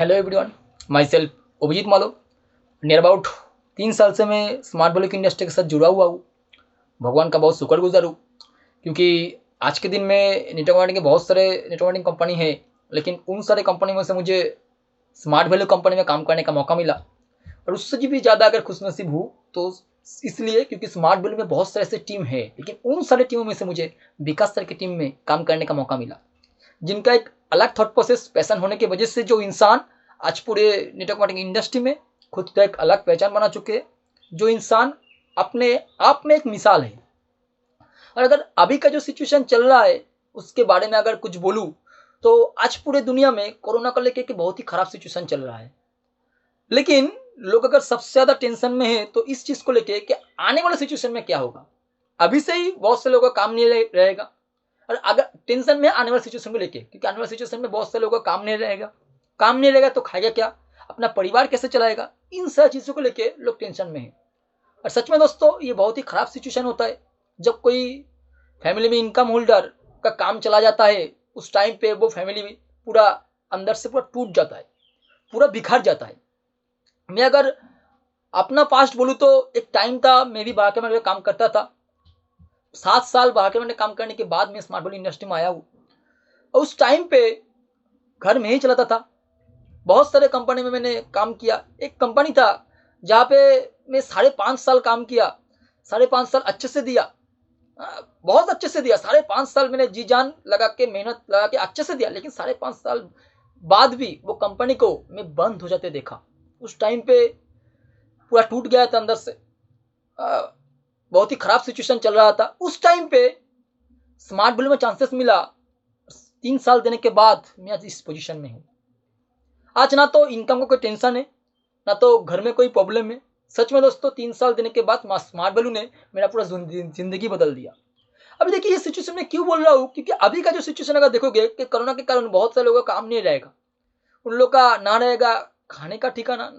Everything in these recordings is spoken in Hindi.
Hello everyone, myself Abhijeet Malo. Near about 3 साल से मैं स्मार्ट वैल्यू की इंडस्ट्री के साथ जुड़ा हुआ हूँ। भगवान का बहुत शुक्रगुजार हूँ, क्योंकि आज के दिन में नेटवर्क मार्केटिंग के बहुत सारे नेटवर्क मार्केटिंग कंपनी है, लेकिन उन सारे कंपनी में से मुझे स्मार्ट वैल्यू कंपनी में काम करने का मौका मिला। और उससे भी ज़्यादा अगर खुशनसीब हूँ तो इसलिए क्योंकि स्मार्ट वैल्यू में बहुत सारे ऐसे टीम है, लेकिन उन सारे टीमों में से मुझे विकास सर की टीम में काम करने का मौका मिला, जिनका एक अलग थॉट प्रोसेस पैशन होने की वजह से जो इंसान आज पूरे नेटवर्क मार्केटिंग इंडस्ट्री में खुद का एक अलग पहचान बना चुके हैं, जो इंसान अपने आप में एक मिसाल है। और अगर अभी का जो सिचुएशन चल रहा है उसके बारे में अगर कुछ बोलूं तो आज पूरे दुनिया में कोरोना को लेकर के बहुत ही खराब सिचुएशन चल रहा है, लेकिन लोग अगर सबसे ज्यादा टेंशन में है तो इस चीज को लेके कि आने वाले सिचुएशन में क्या होगा। अभी से ही बहुत से लोगों का काम नहीं रहेगा, और अगर टेंशन में आने वाले सिचुएशन को लेके, क्योंकि आने वाले सिचुएशन में बहुत से लोगों का काम नहीं रहेगा तो खाएगा क्या, अपना परिवार कैसे चलाएगा, इन सारी चीजों को लेके लोग टेंशन में है। और सच में दोस्तों ये बहुत ही खराब सिचुएशन होता है जब कोई फैमिली में इनकम होल्डर का काम चला जाता है। उस टाइम पे वो फैमिली पूरा अंदर से पूरा टूट जाता है, पूरा बिखर जाता है। मैं अगर अपना पास्ट बोलूँ तो एक टाइम था, मैं भी बाहर में काम करता था। 7 साल बाहर में काम करने के बाद मैं स्मार्ट वैल्यू इंडस्ट्री में आया हूँ। और उस टाइम पे घर में ही चलाता था, बहुत सारे कंपनी में मैंने काम किया। एक कंपनी था जहाँ पे मैं 5.5 साल काम किया, 5.5 साल अच्छे से दिया, बहुत अच्छे से दिया। 5.5 साल मैंने जी जान लगा के मेहनत लगा के अच्छे से दिया, लेकिन 5.5 साल बाद भी वो कंपनी को मैं बंद हो जाते देखा। उस टाइम पे पूरा टूट गया था अंदर से, बहुत ही खराब सिचुएशन चल रहा था। उस टाइम पे स्मार्ट वैल्यू में चांसेस मिला, 3 साल देने के बाद मैं आज इस पोजीशन में हूँ। आज ना तो इनकम का कोई टेंशन है, ना तो घर में कोई प्रॉब्लम है। सच में दोस्तों 3 साल देने के बाद स्मार्ट वैल्यू ने मेरा पूरा जिंदगी बदल दिया। अभी देखिए ये सिचुएशन में क्यों बोल रहा हूँ, क्योंकि अभी का जो सिचुएशन अगर देखोगे कि कोरोना के कारण बहुत सारे लोगों का काम नहीं रहेगा। उन लोग का ना रहेगा खाने का ठिकाना,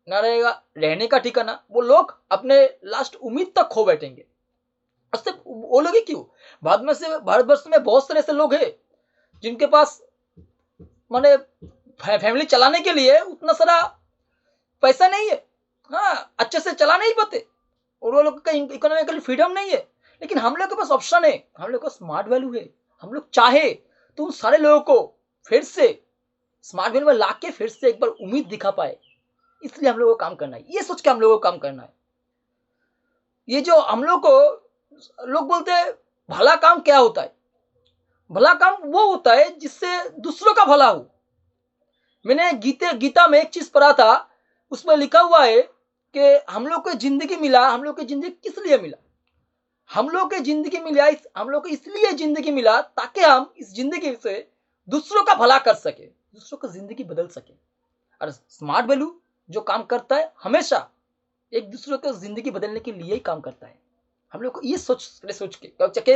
ना रहेगा रहने का ठिकाना। वो लोग अपने लास्ट उम्मीद तक खो बैठेंगे। उससे वो लोग ही क्यों, भारतवर्ष में बहुत सारे ऐसे लोग हैं जिनके पास माने फैमिली चलाने के लिए उतना सारा पैसा नहीं है, हाँ अच्छे से चला नहीं पाते, और वो लोग का इकोनॉमिकली फ्रीडम नहीं है। लेकिन हम लोग के पास ऑप्शन है, हम लोग का स्मार्ट वैल्यू है। हम लोग चाहे तो उन सारे लोगों को फिर से स्मार्ट वैल्यू में लाके फिर से एक बार उम्मीद दिखा पाए, इसलिए हम लोगों को काम करना है। ये सोच के हम लोगों को काम करना है। ये जो हम लोग को लोग बोलते हैं भला काम क्या होता है, भला काम वो होता है जिससे दूसरों का भला हो। मैंने गीता में एक चीज पढ़ा था, उसमें लिखा हुआ है कि हम लोग को जिंदगी मिला, हम लोग को जिंदगी किस लिए मिला, हम लोग को जिंदगी मिला हम लोग को इसलिए जिंदगी मिला ताकि हम इस जिंदगी से दूसरों का भला कर सके, दूसरों की जिंदगी बदल सके। और स्मार्ट वैल्यू जो काम करता है हमेशा एक दूसरे को जिंदगी बदलने के लिए ही काम करता है। हम लोग को ये सोच के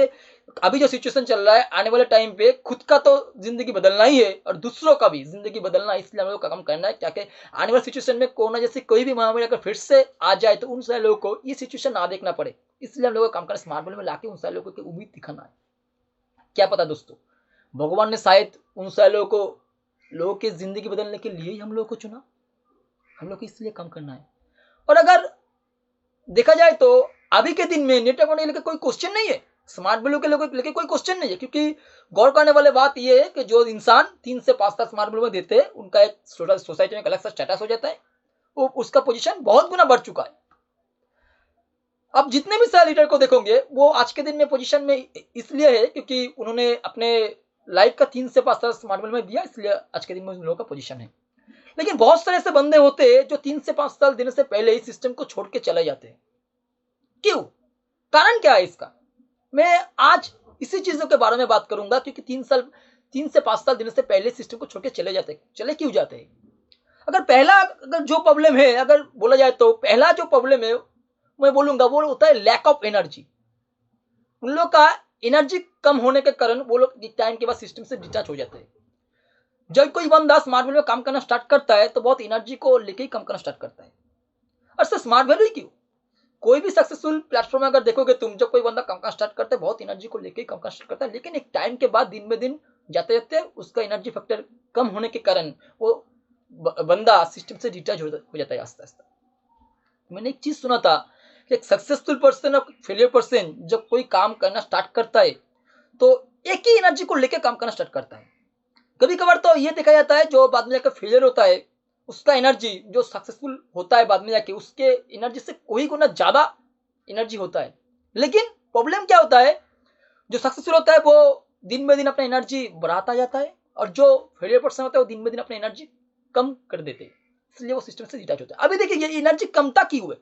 अभी जो सिचुएशन चल रहा है, आने वाले टाइम पे खुद का तो जिंदगी बदलना ही है और दूसरों का भी जिंदगी बदलना है। इसलिए हम लोग का काम करना है ताकि आने वाले सिचुएशन में कोरोना जैसी कोई भी महामारी अगर फिर से आ जाए तो उन सारे लोगों को ये सिचुएशन ना देखना पड़े। इसलिए हम लोग का काम करना स्मार्ट वैल्यू में लाके उन सारे लोगों की उम्मीद दिखाना है। क्या पता दोस्तों, भगवान ने शायद उन सारे लोगों की जिंदगी बदलने के लिए ही हम लोग को चुना। हम लोग को इसलिए काम करना है। और अगर देखा जाए तो अभी के दिन में नेटवर्क मार्केटिंग लेकर कोई क्वेश्चन नहीं है, स्मार्ट वैल्यू के लेकर कोई क्वेश्चन नहीं है, क्योंकि गौर करने वाली बात यह है कि जो इंसान 3 से 5 साल स्मार्ट वैल्यू में देते हैं उनका एक सोसाइटी में एक अलग सा स्टेटस हो जाता है, वो उसका पोजीशन बहुत गुना बढ़ चुका है। अब जितने भी सारे लीडर को देखोगे वो आज के दिन में पोजीशन में इसलिए है क्योंकि उन्होंने अपने लाइफ का 3 से 5 साल स्मार्ट वैल्यू में दिया, इसलिए आज के दिन में उन लोगों का पोजीशन है। लेकिन बहुत सारे ऐसे बंदे होते हैं जो 3 से 5 साल देने से पहले इस सिस्टम को छोड़ के चले जाते हैं। क्यों, कारण क्या है इसका, मैं आज इसी चीजों के बारे में बात करूंगा। क्योंकि 3 से 5 साल देने से पहले सिस्टम को छोड़ के चले क्यों जाते हैं। अगर जो प्रॉब्लम है, अगर बोला जाए तो पहला जो प्रॉब्लम है मैं बोलूंगा वो होता है लैक ऑफ एनर्जी। उन लोग का एनर्जी कम होने के कारण वो लोग टाइम के बाद सिस्टम से डिटैच हो जाते हैं। जब कोई बंदा स्मार्ट वैल्यू में काम करना स्टार्ट करता है तो बहुत एनर्जी को लेके ही काम करना स्टार्ट करता है। और सिर्फ स्मार्ट वैल्यू ही क्यों, कोई भी सक्सेसफुल प्लेटफॉर्म में अगर देखोगे तुम, जब कोई बंदा काम करना स्टार्ट करता है बहुत एनर्जी को लेके काम करना स्टार्ट करता है, लेकिन एक टाइम के बाद दिन में दिन जाते जाते उसका एनर्जी फैक्टर कम होने के कारण वो बंदा सिस्टम से डिटैच हो जाता है आस्ते आस्ते। मैंने एक चीज सुना था कि एक सक्सेसफुल पर्सन और फेलियर पर्सन जब कोई काम करना स्टार्ट करता है तो एक ही एनर्जी को लेकर काम करना स्टार्ट करता है। कभी कभार तो ये देखा जाता है जो बाद में जाकर फेलियर होता है उसका एनर्जी जो सक्सेसफुल होता है बाद में जाके उसके एनर्जी से कोई गुना ज्यादा एनर्जी होता है। लेकिन प्रॉब्लम क्या होता है, जो सक्सेसफुल होता है वो दिन ब दिन अपना एनर्जी बढ़ाता जाता है और जो फेलियर पर्सन होता है वो दिन ब दिन अपना एनर्जी कम कर देते हैं, इसलिए वो सिस्टम से डिटैच होता है। अभी देखिए ये एनर्जी कमता क्यों है,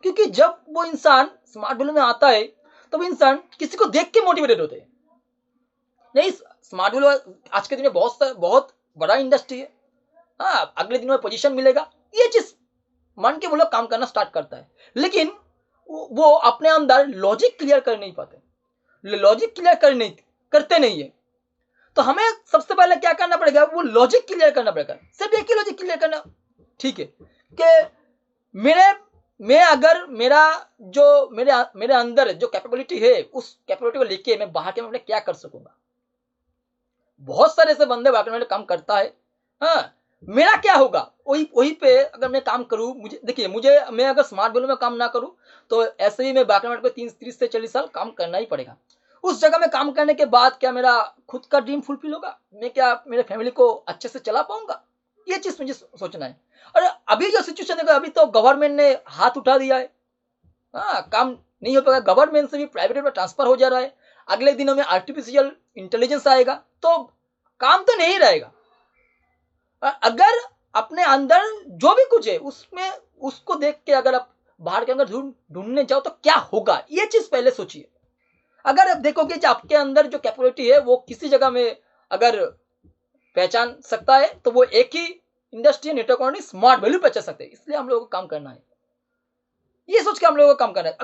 क्योंकि जब वो इंसान स्मार्ट वैल्यू में आता है तब वो इंसान किसी को देख के मोटिवेटेड होते हैं। नहीं, स्मार्ट वैल्यू आज के दिन में बहुत बड़ा इंडस्ट्री है। हाँ, अगले दिन में पोजीशन मिलेगा, ये चीज मान के वो लोग काम करना स्टार्ट करता है। लेकिन वो अपने अंदर लॉजिक क्लियर कर नहीं पाते, लॉजिक क्लियर करते नहीं है। तो हमें सबसे पहले क्या करना पड़ेगा, वो लॉजिक क्लियर करना पड़ेगा। सिर्फ एक ही लॉजिक क्लियर करना, ठीक है, कि मैं अगर मेरे अंदर जो कैपेबिलिटी है उस कैपेबिलिटी को लेके मैं बाहर के में क्या कर सकूंगा। बहुत सारे ऐसे बंदे बाहर में काम करता है, हाँ, मेरा क्या होगा वही पे अगर मैं काम करूं। मैं अगर स्मार्ट वैल्यू में काम ना करूं तो ऐसे ही मैं बाकी में 30 से 40 साल काम करना ही पड़ेगा। उस जगह में काम करने के बाद क्या मेरा खुद का ड्रीम फुलफिल होगा, मैं क्या मेरे फैमिली को अच्छे से चला पाऊंगा, ये चीज मुझे सोचना है। और अभी जो सिचुएशन है, अभी तो गवर्नमेंट ने हाथ उठा दिया है, हाँ, काम नहीं हो पाएगा, गवर्नमेंट से भी प्राइवेट में ट्रांसफर हो जा रहा है। अगले दिनों में आर्टिफिशियल इंटेलिजेंस आएगा तो काम तो नहीं रहेगा। अगर अपने अंदर जो भी कुछ है उसमें उसको देख के अगर आप बाहर के अंदर ढूंढने जाओ तो क्या होगा, ये चीज पहले सोचिए। अगर आप देखोगे कि आपके अंदर जो कैपेबिलिटी है वो किसी जगह में अगर पहचान सकता है तो वो एक ही इंडस्ट्री नेटवर्क स्मार्ट वैल्यू पहचान सकते हैं। इसलिए हम लोगों को काम करना है, ये सोच के हम लोगों को काम करना है।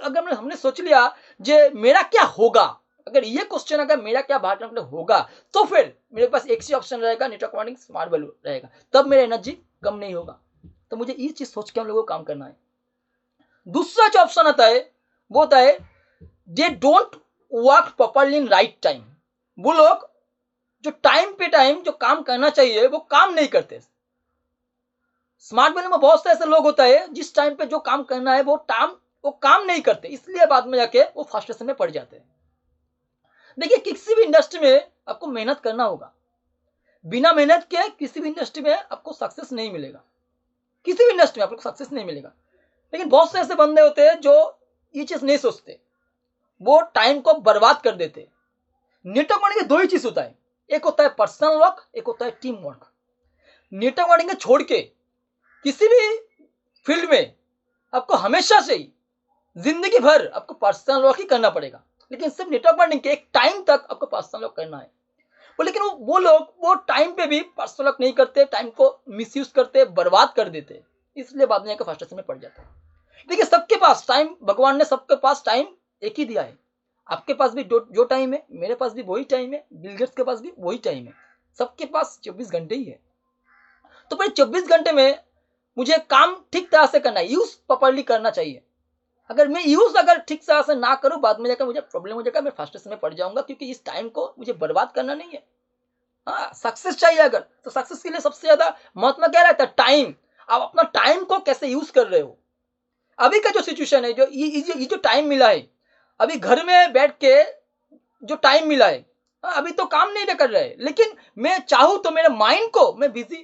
अगर हमने सोच लिया जे मेरा क्या होगा, अगर ये क्वेश्चन अगर मेरा क्या बाहर होगा तो फिर मेरे पास एक ही ऑप्शन रहेगा, नेटवर्क मार्केटिंग स्मार्ट वैल्यू रहेगा, तब मेरा एनर्जी कम नहीं होगा। तो मुझे ये चीज सोच के हम लोगों को काम करना है। दूसरा जो ऑप्शन आता है वो होता है they don't work properly in right time. वो लोग जो टाइम पे टाइम जो काम करना चाहिए वो काम नहीं करते। स्मार्ट वैल्यू में बहुत से ऐसे लोग होता है जिस टाइम पे जो काम करना है वो काम नहीं करते, इसलिए बाद में जाके वो फ्रस्ट्रेशन में पड़ जाते हैं। देखिए किसी भी इंडस्ट्री में आपको मेहनत करना होगा, बिना मेहनत के किसी भी इंडस्ट्री में आपको सक्सेस नहीं मिलेगा, किसी भी इंडस्ट्री में आपको सक्सेस नहीं मिलेगा। लेकिन बहुत से ऐसे बंदे होते हैं जो ये चीज नहीं सोचते, वो टाइम को बर्बाद कर देते। नेटवर्क मार्केटिंग दो ही चीज होता है, एक होता है पर्सनल वर्क, एक होता है टीम वर्क। नेटवर्क मार्केटिंग छोड़ के किसी भी फील्ड में आपको हमेशा से ही जिंदगी भर आपको पर्सनल वर्क ही करना पड़ेगा। लेकिन सिर्फ नेटवर्क मार्केटिंग के एक टाइम तक आपको पर्सनल वर्क करना है। लेकिन वो लोग वो टाइम पे भी पर्सनल वर्क नहीं करते, टाइम को मिसयूज करते, बर्बाद कर देते, इसलिए बाद में फ्रस्ट्रेशन में पड़ जाता है। देखिए सबके पास टाइम, भगवान ने सबके पास टाइम एक ही दिया है। आपके पास भी जो टाइम है, मेरे पास भी वही टाइम है, बिल गेट्स के पास भी वही टाइम है, सबके पास 24 घंटे ही है। तो भाई 24 घंटे में मुझे काम ठीक तरह से करना है, यूज प्रॉपर्ली करना चाहिए। अगर मैं यूज ठीक तरह से ना करूं, बाद में जाकर मुझे प्रॉब्लम हो जाएगा, मैं फ्रस्ट्रेशन में पड़ जाऊंगा, क्योंकि इस टाइम को मुझे बर्बाद करना नहीं है। हाँ, सक्सेस चाहिए अगर, तो सक्सेस के लिए सबसे ज्यादा महत्व क्या रहता है, टाइम। आप अपना टाइम को कैसे यूज कर रहे हो। अभी का जो सिचुएशन है, जो ये जो टाइम मिला है, अभी घर में बैठ के जो टाइम मिला है, अभी तो काम नहीं कर रहे, लेकिन मैं चाहूं तो मेरे माइंड को मैं बिजी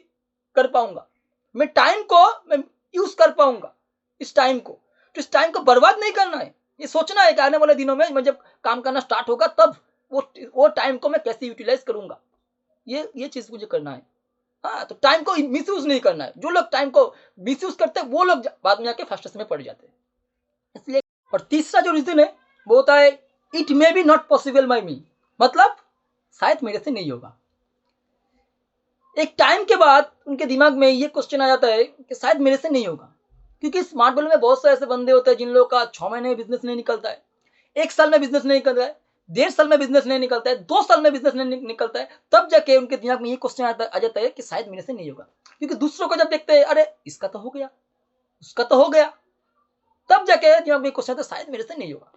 कर पाऊंगा, मैं टाइम को मैं यूज कर पाऊंगा। इस टाइम को तो इस टाइम को बर्बाद नहीं करना है, ये सोचना है कि आने वाले दिनों में मैं जब काम करना स्टार्ट होगा तब वो टाइम को मैं कैसे यूटिलाइज करूंगा, ये चीज मुझे करना है। हाँ, तो टाइम को मिसयूज नहीं करना है। जो लोग टाइम को मिसयूज करते हैं वो लोग बाद में जाके फ्रस्ट्रेशन में पड़ जाते हैं, इसलिए। और तीसरा जो रीजन है वो होता है it may be not possible by me, मतलब शायद मेरे से नहीं होगा। एक टाइम के बाद उनके दिमाग में ये क्वेश्चन आ जाता है कि शायद मेरे से नहीं होगा, क्योंकि स्मार्ट वैल्यू में बहुत से ऐसे बंदे होते हैं जिन लोगों का 6 महीने में बिजनेस नहीं निकलता है, 1 साल में बिजनेस नहीं निकलता है, 1.5 साल में बिजनेस नहीं निकलता है, 2 साल में बिजनेस नहीं निकलता है, तब जाके उनके दिमाग में ये क्वेश्चन आ जाता है कि शायद मेरे से नहीं होगा। क्योंकि दूसरों को जब देखते हैं, अरे इसका तो हो गया, उसका तो हो गया, तब जाके दिमाग में क्वेश्चन आता है शायद मेरे से नहीं होगा।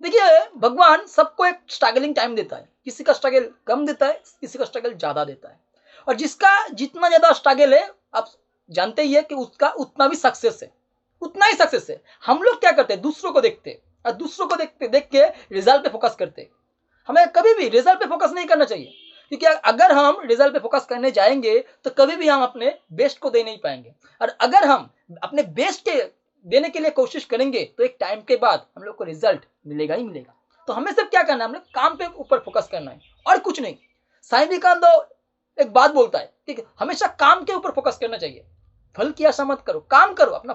देखिए भगवान सबको एक स्ट्रगलिंग टाइम देता है, किसी का स्ट्रगल कम देता है, किसी का स्ट्रगल ज्यादा देता है। और जिसका जितना ज्यादा स्ट्रगल है आप जानते ही है कि उसका उतना भी सक्सेस है, उतना ही सक्सेस है। हम लोग क्या करते हैं, दूसरों को देखते हैं और दूसरों को देख के रिजल्ट पे फोकस करते हैं। हमें कभी भी रिजल्ट पे फोकस नहीं करना चाहिए, क्योंकि अगर हम रिजल्ट पे फोकस करने जाएंगे तो कभी भी हम अपने बेस्ट को दे नहीं पाएंगे। और अगर हम अपने बेस्ट के देने के लिए कोशिश करेंगे तो एक टाइम के बाद हम लोग को रिजल्ट मिलेगा ही मिलेगा। तो हमें सिर्फ क्या करना है, हमें काम पे ऊपर फोकस करना है और कुछ नहीं। स्वामी विवेकानंद एक बात बोलता है कि हमेशा काम के ऊपर फोकस करना चाहिए, फल की आशा मत करो, काम करो, अपना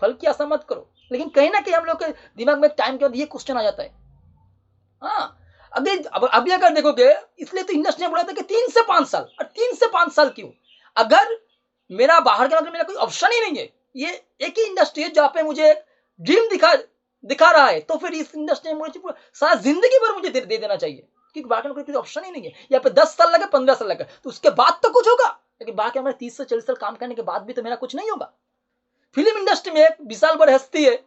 फल की आशा मत करो। लेकिन कहीं ना कहीं हम लोग के दिमाग में टाइम के बाद ये क्वेश्चन आ जाता है। हाँ, अभी अगर देखोगे, इसलिए तो इंडस्ट्री ने बोला था कि 3 से 5 साल। और 3 से 5 साल क्यों? अगर मेरा बाहर के मेरा कोई ऑप्शन ही नहीं है, ये एक ही इंडस्ट्री है जहां पे मुझे ड्रीम दिखा रहा है, तो फिर इस इंडस्ट्री में मुझे सारा जिंदगी भर मुझे दे देना चाहिए, क्योंकि बाहर का कोई ऑप्शन ही नहीं है। यहाँ पे 10 साल लगे, 15 साल लगे, तो उसके बाद तो कुछ होगा। लेकिन बाकी हमारे 30 से 40 साल काम करने के बाद भी तो मेरा कुछ नहीं होगा। फिल्म इंडस्ट्री में एक विशाल बड़ हस्ती है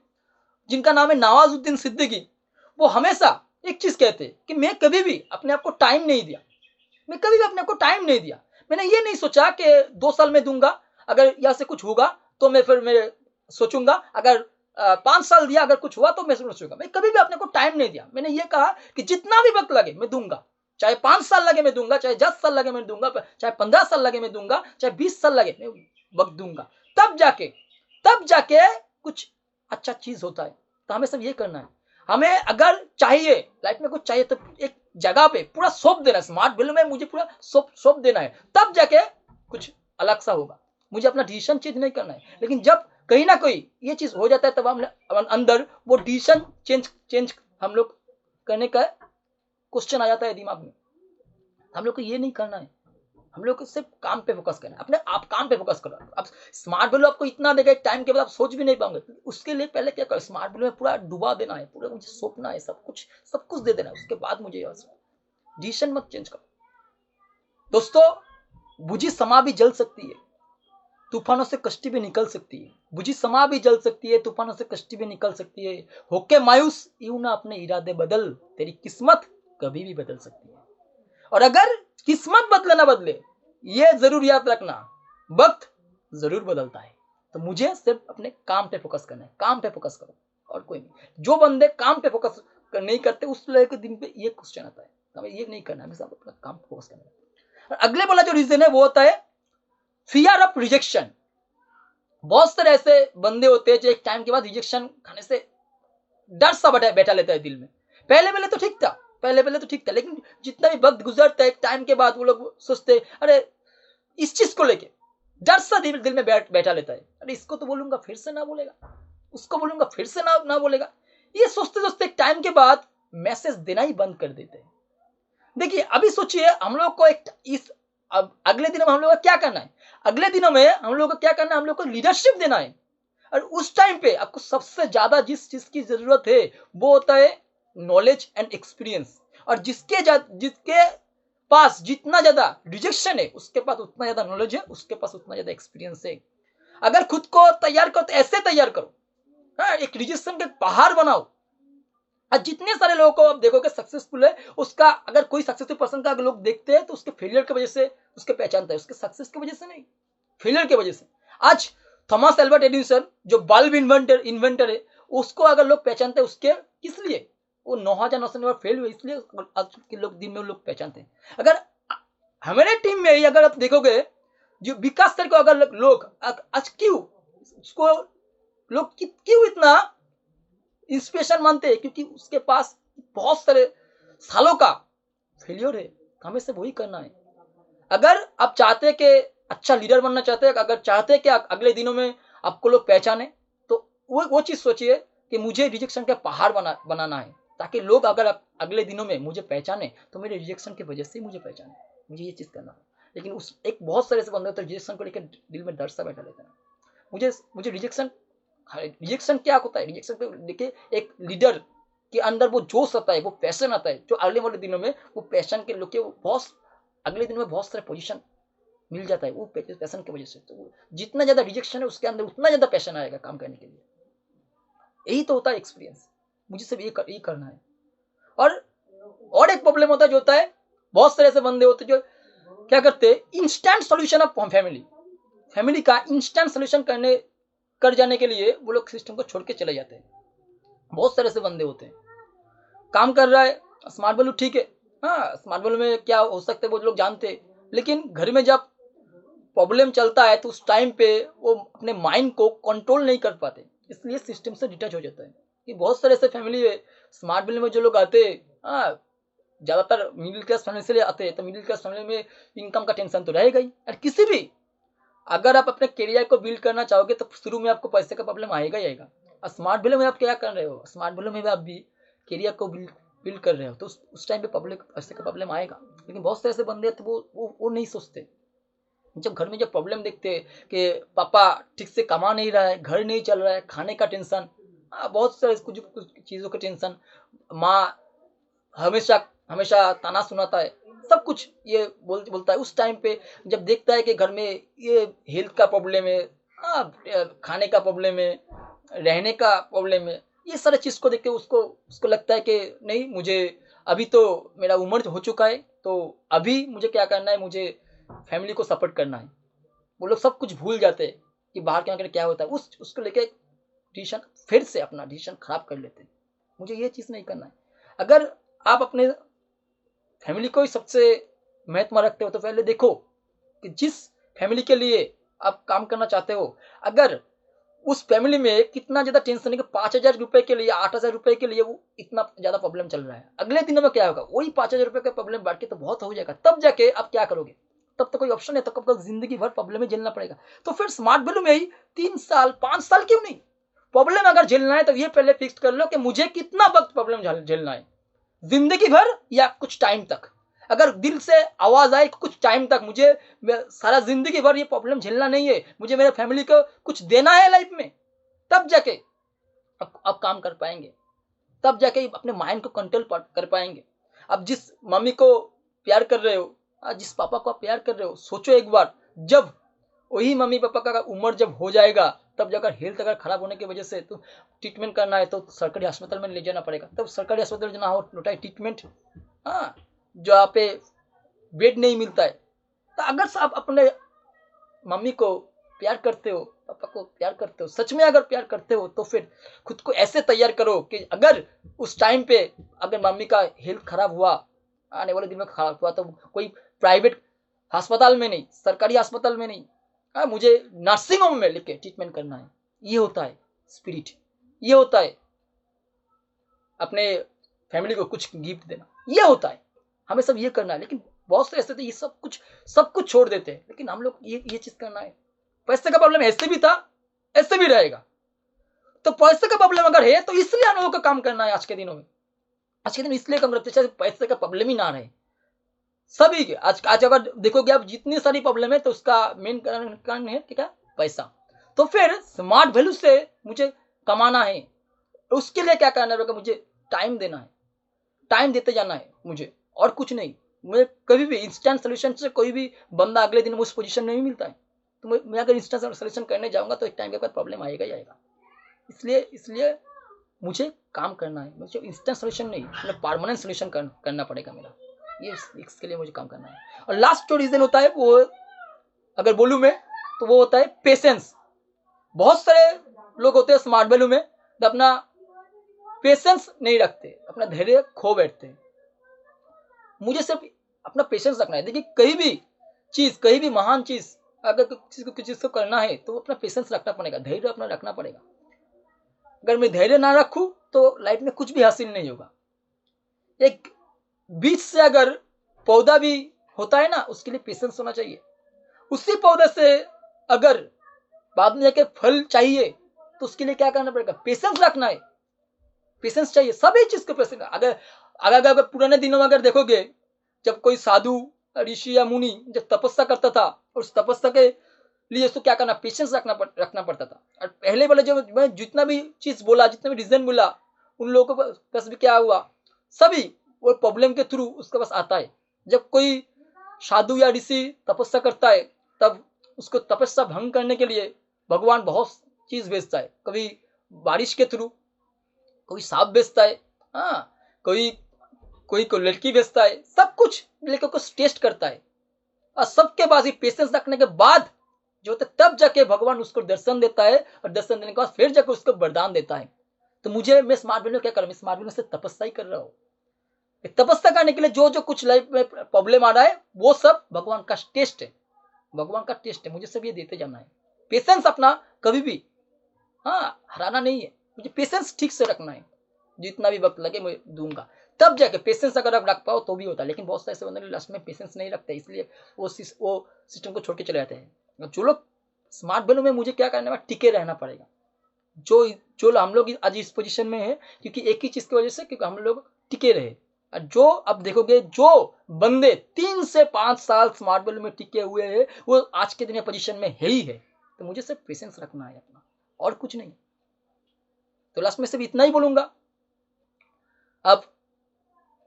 जिनका नाम है नवाजुद्दीन सिद्दीकी। वो हमेशा एक चीज कहते हैं कि मैं कभी भी अपने आप को टाइम नहीं दिया, मैं कभी भी अपने आप को टाइम नहीं दिया। मैंने ये नहीं सोचा कि 2 साल में दूंगा, अगर यहाँ से कुछ होगा तो मैं सोचूंगा, अगर 5 साल दिया, अगर कुछ हुआ तो मैं सोचूंगा। मैं कभी भी अपने को टाइम नहीं दिया। मैंने ये कहा कि जितना भी वक्त लगे मैं दूंगा, चाहे 5 साल लगे मैं दूंगा, चाहे 10 साल लगे मैं दूंगा, चाहे 15 साल लगे मैं दूंगा, चाहे 20 साल लगे मैं वक्त दूंगा। तब जाके कुछ अच्छा चीज होता है। तो हमें सब ये करना है। हमें अगर चाहिए लाइफ में कुछ चाहिए तो एक जगह पे पूरा सौंप देना है। स्मार्ट वैल्यू में मुझे पूरा सौंप देना है, तब जाके कुछ अलग सा होगा। मुझे अपना डिसीजन चेंज नहीं करना है। लेकिन जब कहीं ना कहीं ये चीज हो जाता है, तब हम अंदर वो डिसीजन चेंज हम लोग करने का क्वेश्चन आ जाता है दिमाग में। हम लोग को ये नहीं करना है, हम लोग को सिर्फ काम पे फोकस करना है। अपने आप काम पे फोकस करो। अब स्मार्ट वैल्यू आपको इतना देगा, एक टाइम के बाद आप सोच भी नहीं पाओगे। उसके लिए पहले क्या करो, स्मार्ट वैल्यू में पूरा डुबा देना है, पूरा मुझे सौंपना है, सब कुछ दे देना है। उसके बाद मुझे डिसीजन मत चेंज करो। दोस्तों, बुझी समा भी जल सकती है, तूफानों से कश्ती भी निकल सकती है। बुझी समा भी जल सकती है, तूफानों से कश्ती भी निकल सकती है। होके मायूस यूं ना अपने इरादे बदल, तेरी किस्मत कभी भी बदल सकती है। और अगर किस्मत बदले ना बदले, ये जरूर याद रखना, वक्त जरूर बदलता है। तो मुझे सिर्फ अपने काम पे फोकस करना है। काम पे फोकस करो और कोई नहीं। जो बंदे काम पे फोकस नहीं करते, उस के दिन पे ये क्वेश्चन आता है। हमें ये नहीं करना, हमें अपना काम पे फोकस करना है। और अगले वाला जो रीजन है वो होता है फियर ऑफ रिजेक्शन। बहुत सारे ऐसे बंदे होते हैं जो एक टाइम के बाद रिजेक्शन खाने से डर सा बैठा लेता है दिल में। पहले तो ठीक था, लेकिन जितना भी वक्त गुजरता है, एक टाइम के बाद वो लोग सोचते अरे इस चीज को लेके डर सा दिल में बैठा लेता है। अरे इसको तो बोलूंगा फिर से ना बोलेगा, उसको बोलूंगा फिर से ना बोलेगा। ये सोचते एक टाइम के बाद मैसेज देना ही बंद कर देते हैं। देखिए, अभी सोचिए हम लोग को अगले दिनों में हम लोग को क्या करना है। अगले दिनों में हम लोग को क्या करना है, हम लोग को लीडरशिप देना है। और उस टाइम पे आपको सबसे ज्यादा जिस चीज की जरूरत है वो होता है नॉलेज एंड एक्सपीरियंस। और जिसके पास जितना ज्यादा रिजेक्शन है, उसके पास उतना ज्यादा नॉलेज है, उसके पास उतना ज्यादा एक्सपीरियंस है। अगर खुद को तैयार करो तो ऐसे तैयार करो, एक रिजेक्शन के पहाड़ बनाओ। और जितने सारे लोगों को आप देखोगे सक्सेसफुल है, उसका अगर कोई सक्सेसफुल पर्सन का अगर लोग देखते हैं तो उसके फेलियर की वजह से उसके पहचानता है, उसके सक्सेस की वजह से नहीं, फेलियर की वजह से। आज थॉमस एल्बर्ट एडिसन जो बल्ब इन्वेंटर है, उसको अगर लोग पहचानते हैं उसके किस लिए, वो 9009 फेल हुए, इसलिए आज के लोग दिन में लोग पहचानते हैं। अगर हमारे टीम में ही अगर आप देखोगे जो विकास सर को अगर लोग आज क्यों उसको लोग क्यों इतना इंस्पिरेशन मानते हैं, क्योंकि उसके पास बहुत सारे सालों का फेलियर है। हमें से वही करना है। अगर आप चाहते हैं कि अच्छा लीडर बनना चाहते हैं, अगर चाहते हैं कि अगले दिनों में आपको लोग पहचाने, तो वो चीज सोचिए कि मुझे रिजेक्शन का पहाड़ बनाना है, ताकि लोग अगर अगले दिनों में मुझे पहचाने तो मेरे रिजेक्शन की वजह से मुझे पहचाने। मुझे ये चीज करना है। लेकिन उस एक बहुत सारे ऐसे बंदे होते हैं रिजेक्शन को लेकर दिल में डर सा बैठा लेते हैं। मुझे रिजेक्शन क्या होता है, रिजेक्शन को देखिए एक लीडर के अंदर वो जोश आता है, वो पैशन आता है, जो अगले वाले दिनों में वो पैशन के लोग बहुत अगले दिनों में बहुत सारे पोजीशन मिल जाता है वो पैशन की वजह से। तो जितना ज्यादा रिजेक्शन है उसके अंदर उतना ज्यादा पैशन आएगा काम करने के लिए। यही तो होता है एक्सपीरियंस। मुझे सिर्फ ये करना है। और एक प्रॉब्लम होता है जो होता है बहुत सारे ऐसे बंदे होते हैं जो क्या करते हैं, इंस्टेंट सॉल्यूशन ऑफ फैमिली का इंस्टेंट सॉल्यूशन कर जाने के लिए वो लोग सिस्टम को छोड़ के चले जाते हैं। बहुत सारे ऐसे बंदे होते हैं, काम कर रहा है स्मार्ट वैल्यू, ठीक है, हाँ स्मार्ट वैल्यू में क्या हो सकता है वो लोग जानते हैं, लेकिन घर में जब प्रॉब्लम चलता है तो उस टाइम पे वो अपने माइंड को कंट्रोल नहीं कर पाते, इसलिए सिस्टम से डिटैच हो जाता है। ये बहुत सारे ऐसे फैमिली है, स्मार्ट वैल्यू में जो लोग आते हैं, हाँ ज़्यादातर मिडिल क्लास फैमिली से आते हैं, तो मिडिल क्लास फैमिली में इनकम का टेंशन तो रहेगा ही। और किसी भी अगर आप अपने करियर को बिल्ड करना चाहोगे तो शुरू में आपको पैसे का प्रॉब्लम आएगा ही आएगा। और स्मार्ट वैल्यू में आप क्या कर रहे हो, स्मार्ट वैल्यू में भी आप भी करियर को बिल्ड कर रहे हो, तो उस टाइम पे पब्लिक पैसे का प्रॉब्लम आएगा। लेकिन बहुत से ऐसे बंदे तो वो नहीं सोचते। जब घर में जब प्रॉब्लम देखते हैं कि पापा ठीक से कमा नहीं रहा है, घर नहीं चल रहा है, खाने का टेंशन, बहुत सारे कुछ चीज़ों का टेंशन, माँ हमेशा हमेशा ताना सुनाता है, सब कुछ ये बोलता है। उस टाइम पे जब देखता है कि घर में ये हेल्थ का प्रॉब्लम है, खाने का प्रॉब्लम है, रहने का प्रॉब्लम है, ये सारे चीज़ को देख के उसको लगता है कि नहीं, मुझे अभी तो मेरा उम्र हो चुका है, तो अभी मुझे क्या करना है, मुझे फैमिली को सपोर्ट करना है। वो लोग सब कुछ भूल जाते हैं कि बाहर के क्या होता है, उसको लेके डिसीजन फिर से अपना डिसीजन खराब कर लेते हैं। मुझे ये चीज़ नहीं करना है। अगर आप अपने फैमिली को ही सबसे महत्व रखते हो तो पहले देखो कि जिस फैमिली के लिए आप काम करना चाहते हो, अगर उस फैमिली में कितना ज़्यादा टेंशन है कि 5,000 रुपए के लिए, 8,000 रुपए के लिए वो इतना ज़्यादा प्रॉब्लम चल रहा है, अगले दिनों में क्या होगा, वही 5,000 रुपए का प्रॉब्लम बढ़ के तो बहुत हो जाएगा, तब जाके आप क्या करोगे, तब तो कोई ऑप्शन है, तो आपको जिंदगी भर प्रॉब्लम में झेलना पड़ेगा। तो फिर स्मार्ट वैल्यू में ही 3 साल 5 साल क्यों नहीं, प्रॉब्लम अगर झेलना है तो ये पहले फिक्स कर लो कि मुझे कितना वक्त प्रॉब्लम झेलना है, जिंदगी भर या कुछ टाइम तक। अगर दिल से आवाज आए कुछ टाइम तक, मुझे सारा जिंदगी भर ये प्रॉब्लम झेलना नहीं है, मुझे मेरे फैमिली को कुछ देना है लाइफ में, तब जाके आप काम कर पाएंगे, तब जाके अपने माइंड को कंट्रोल कर पाएंगे। अब जिस मम्मी को प्यार कर रहे हो, जिस पापा को आप प्यार कर रहे हो, सोचो एक बार, जब वही मम्मी पापा का उम्र जब हो जाएगा, तब जाकर हेल्थ अगर खराब होने की वजह से तो ट्रीटमेंट करना है तो सरकारी अस्पताल में ले जाना पड़ेगा, तब सरकारी अस्पताल जाना हो लौटाए ट्रीटमेंट, हाँ जो आप पे बेड नहीं मिलता है। तो अगर आप अपने मम्मी को प्यार करते हो, पापा को प्यार करते हो, सच में अगर प्यार करते हो, तो फिर खुद को ऐसे तैयार करो कि अगर उस टाइम पे अगर मम्मी का हेल्थ खराब हुआ, आने वाले दिन में खराब हुआ, तो कोई प्राइवेट अस्पताल में नहीं, सरकारी अस्पताल में नहीं, मुझे नर्सिंग होम में लेके ट्रीटमेंट करना है। ये होता है स्पिरिट, ये होता है अपने फैमिली को कुछ गिफ्ट देना, ये होता है, हमें सब ये करना है। लेकिन बहुत से ऐसे थे, ये सब कुछ छोड़ देते हैं, लेकिन हम लोग ये चीज करना है। पैसे का प्रॉब्लम ऐसे भी था, ऐसे भी रहेगा, तो पैसे का प्रॉब्लम अगर है तो इसलिए हम लोगों को काम करना है आज के दिनों में, आज के दिन इसलिए काम करते हैं पैसे का प्रॉब्लम ही ना रहे सभी के। आज अगर देखोगे आप जितनी सारी प्रॉब्लम है, तो उसका मेन कारण है क्या, पैसा। तो फिर स्मार्ट वैल्यू से मुझे कमाना है, उसके लिए क्या करना है, मुझे टाइम देना है, टाइम देते जाना है मुझे, और कुछ नहीं। मुझे कभी भी इंस्टेंट सोल्यूशन से कोई भी बंदा अगले दिन उस पोजीशन में नहीं मिलता है, तो मैं अगर इंस्टेंट सोल्यूशन करने जाऊंगा तो एक टाइम के बाद प्रॉब्लम आएगा ही आएगा। इसलिए मुझे काम करना है, मुझे इंस्टेंट सोल्यूशन नहीं, मुझे परमानेंट सोल्यूशन करना पड़ेगा मेरा, ये इसके लिए मुझे काम करना है। और लास्ट जो रीजन होता है वो अगर बोलूं मैं, तो वो होता है पेशेंस। बहुत सारे लोग होते हैं स्मार्ट वैल्यू में, तो अपना पेशेंस नहीं रखते, अपना धैर्य खो बैठते हैं। मुझे सिर्फ अपना पेशेंस रखना है। देखिए कहीं भी महान चीज अगर किसी चीज को करना है तो अपना पेशेंस रखना पड़ेगा, धैर्य अपना रखना पड़ेगा। अगर मैं धैर्य ना रखूं तो लाइफ में कुछ भी हासिल नहीं होगा। एक बीज से अगर पौधा भी होता है ना, उसके लिए पेशेंस होना चाहिए। उसी पौधे से अगर बाद में जाके फल चाहिए तो उसके लिए क्या करना पड़ेगा, पेशेंस रखना है, पेशेंस चाहिए सभी चीज को पेशेंस। अगर पुराने दिनों में अगर देखोगे, जब कोई साधु ऋषि या मुनि जब तपस्या करता था, और उस तपस्या के लिए उसको क्या करना, पेशेंस रखना पड़ता था। और पहले वाले जो मैं जितना भी चीज बोला, जितना भी रीजन बोला, उन लोगों को बस भी क्या हुआ, सभी वो प्रॉब्लम के थ्रू उसके पास आता है। जब कोई साधु या ऋषि तपस्या करता है, तब उसको तपस्या भंग करने के लिए भगवान बहुत चीज भेजता है। कभी बारिश के थ्रू, कोई सांप भेजता है, हाँ कोई लड़की भेजता है, सब कुछ लेकर कुछ टेस्ट करता है। और सबके बाद पेशेंस रखने के बाद जो होता है तब जाके भगवान उसको दर्शन देता है, और दर्शन देने के बाद फिर जाके उसको वरदान देता है। तो मैं स्मार्ट वैल्यू क्या कर रहा हूँ, स्मार्ट वैल्यू से तपस्या ही कर रहा हूँ। तपस्या करने के लिए जो जो कुछ लाइफ में प्रॉब्लम आ रहा है वो सब भगवान का टेस्ट है, भगवान का टेस्ट है, मुझे सब ये देते जाना है। पेशेंस अपना कभी भी हराना नहीं है, मुझे पेशेंस ठीक से रखना है, जितना भी वक्त लगे मैं दूंगा, तब जाके पेशेंस अगर आप रख पाओ तो भी होता है। लेकिन बहुत से ऐसे बंदे लास्ट में पेशेंस नहीं रखते, इसलिए वो सिस्टम को छोड़ के चले जाते हैं। जो लोग स्मार्ट वैल्यू में मुझे क्या करना है, टिके रहना पड़ेगा। जो हम लोग आज इस पोजीशन में है क्योंकि एक ही चीज की वजह से, क्योंकि हम लोग टिके रहे। जो अब देखोगे जो बंदे 3 से 5 साल स्मार्ट वैल्यू में टिके हुए हैं वो आज के दिन पोजीशन में है ही है। तो मुझे सिर्फ पेशेंस रखना है अपना, और कुछ नहीं। तो लास्ट में सिर्फ इतना ही बोलूंगा, आप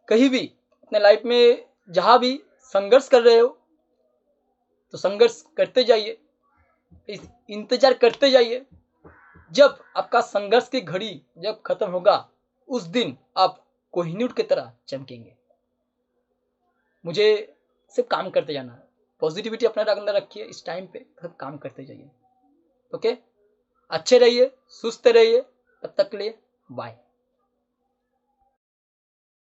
कहीं भी अपने लाइफ में जहां भी संघर्ष कर रहे हो तो संघर्ष करते जाइए, इंतजार करते जाइए। जब आपका संघर्ष की घड़ी जब खत्म होगा उस दिन आप कोहिनूर की तरह चमकेंगे। मुझे सिर्फ काम करते जाना है, पॉजिटिविटी अपने अंदर रखिए, इस टाइम पे सब काम करते जाइए। ओके, अच्छे रहिए, सुस्त रहिए, तब तक के लिए बाय।